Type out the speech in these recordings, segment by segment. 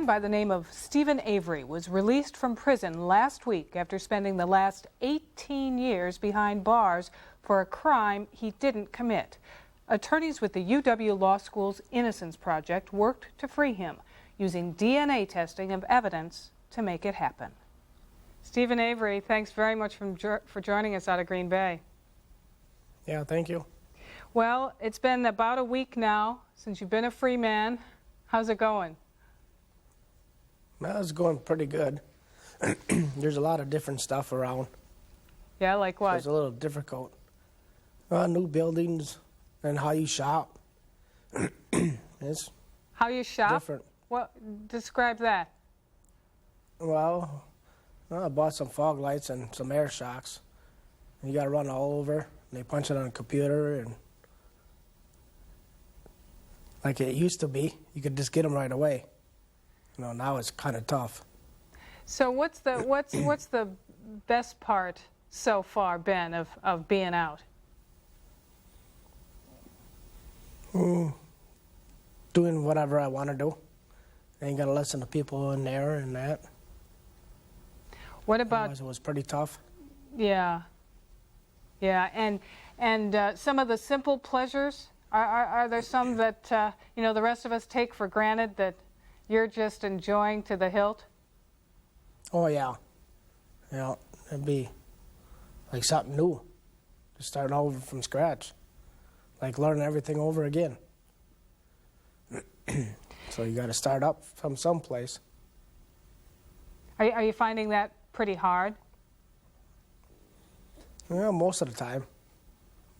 man by the name of Steven Avery was released from prison last week after spending the last 18 years behind bars for a crime he didn't commit. Attorneys with the UW Law School's Innocence Project worked to free him, using DNA testing of evidence to make it happen. Steven Avery, thanks very much for joining us out of Green Bay. Yeah, thank you. Well, it's been about a week now since you've been a free man. How's it going? Well, it's going pretty good. There's a lot of different stuff around. Yeah, like what? So it's a little difficult. New buildings and how you shop. It's how you shop? Different. Well, describe that. Well, I bought some fog lights and some air shocks. And you got to run all over. And they punch it on a computer, and like it used to be, you could just get them right away. You know, now it's kind of tough. So what's the best part so far been of being out? Doing whatever I want to do. I ain't got to listen to people in there and that. What about? Otherwise it was pretty tough. Yeah. Yeah, and some of the simple pleasures. Are there some that the rest of us take for granted that you're just enjoying to the hilt? Oh yeah, it'd be like something new, just starting over from scratch, like learning everything over again. So you got to start up from someplace. Are you finding that pretty hard? Yeah, most of the time,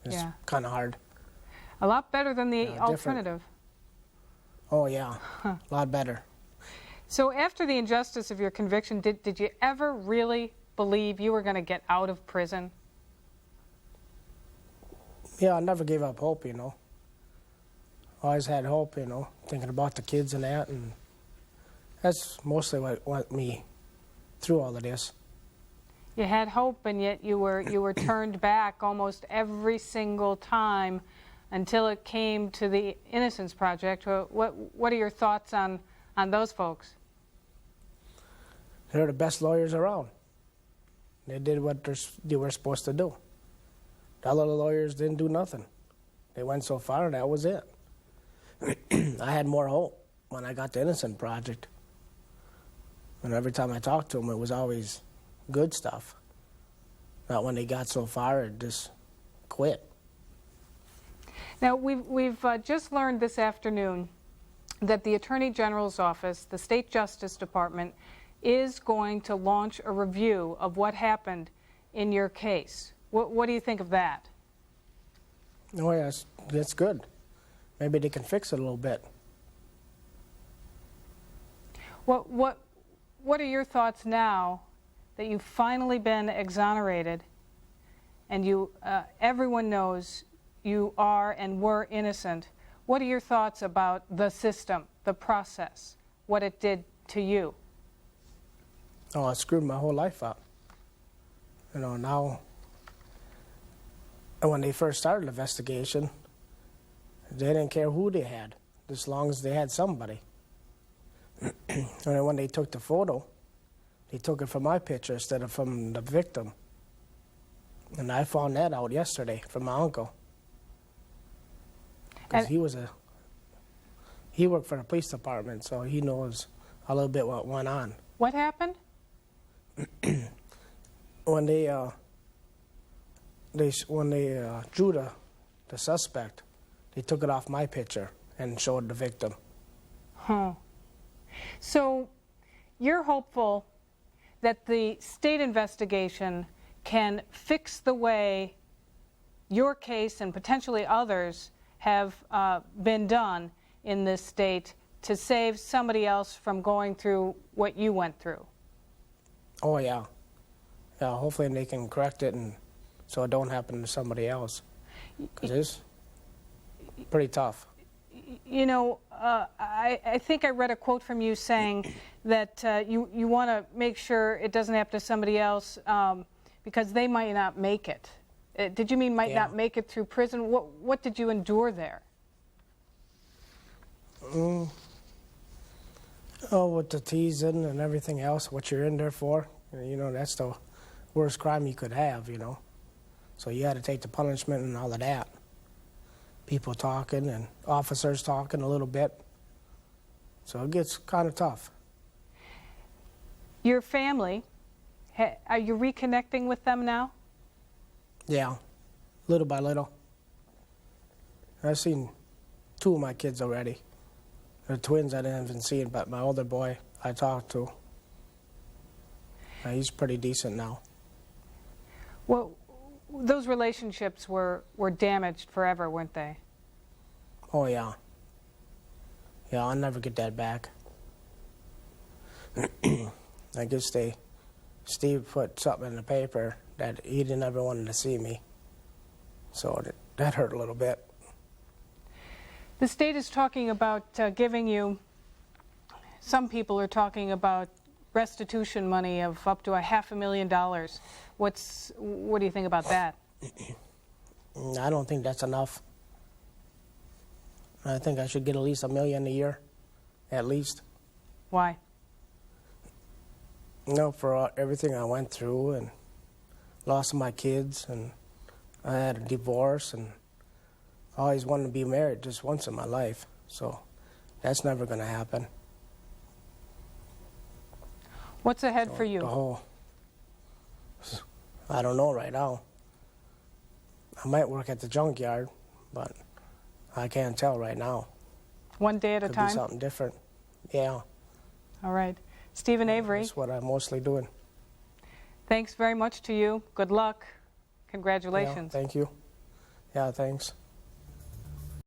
it's kind of hard. A lot better than the Different. alternative. Oh yeah, a lot better. So after the injustice of your conviction, did you ever really believe you were going to get out of prison? Yeah, I never gave up hope, Always had hope, thinking about the kids and that, and that's mostly what went me through all of this. You had hope, and yet you were turned back almost every single time until it came to the Innocence Project. What are your thoughts on those folks? They're the best lawyers around. They did what they were supposed to do. The other lawyers didn't do nothing. They went so far, and that was it. I had more hope when I got the Innocence Project. And every time I talked to them, it was always good stuff. Not when they got so far, it just quit. Now, we've just learned this afternoon that the Attorney General's office, the State Justice Department, is going to launch a review of what happened in your case. What do you think of that? Oh, yes, that's good. Maybe they can fix it a little bit. What are your thoughts now that you've finally been exonerated and everyone knows you are and were innocent? What are your thoughts about the system, the process, what it did to you? Oh, it screwed my whole life up. Now, when they first started the investigation, they didn't care who they had, as long as they had somebody. And then when they took the photo, they took it from my picture instead of from the victim. And I found that out yesterday from my uncle. Because he worked for the police department, so he knows a little bit what went on. What happened? When they drew the suspect, they took it off my picture and showed the victim. Huh. So you're hopeful that the state investigation can fix the way your case and potentially others have been done in this state to save somebody else from going through what you went through? Oh, yeah. Yeah, hopefully they can correct it and so it don't happen to somebody else. Because it's pretty tough. I think I read a quote from you saying that you want to make sure it doesn't happen to somebody else because they might not make it. Did you mean might not make it through prison? What did you endure there? Oh, with the teasing and everything else, what you're in there for, you know, that's the worst crime you could have, you know. So you had to take the punishment and all of that. People talking and officers talking a little bit. So it gets kind of tough. Your family, are you reconnecting with them now? Yeah, little by little. I've seen 2 of my kids already. The twins I didn't even see, but my older boy I talked to. He's pretty decent now. Well, those relationships were damaged forever, weren't they? Oh, yeah. Yeah, I'll never get that back. I guess Steve put something in the paper that he didn't ever wanted to see me. So that hurt a little bit. The state is talking about giving you, some people are talking about restitution money of up to $500,000. What do you think about that? I don't think that's enough. I think I should get at least $1 million a year, at least. Why? You know, for everything I went through and loss of my kids, and I had a divorce, and I always wanted to be married just once in my life. So that's never going to happen. What's ahead for you? I don't know right now. I might work at the junkyard, but I can't tell right now. One day at a time? Could be something different. Yeah. All right. Steven Avery. That's what I'm mostly doing. Thanks very much to you. Good luck. Congratulations. Yeah, thank you. Yeah, thanks.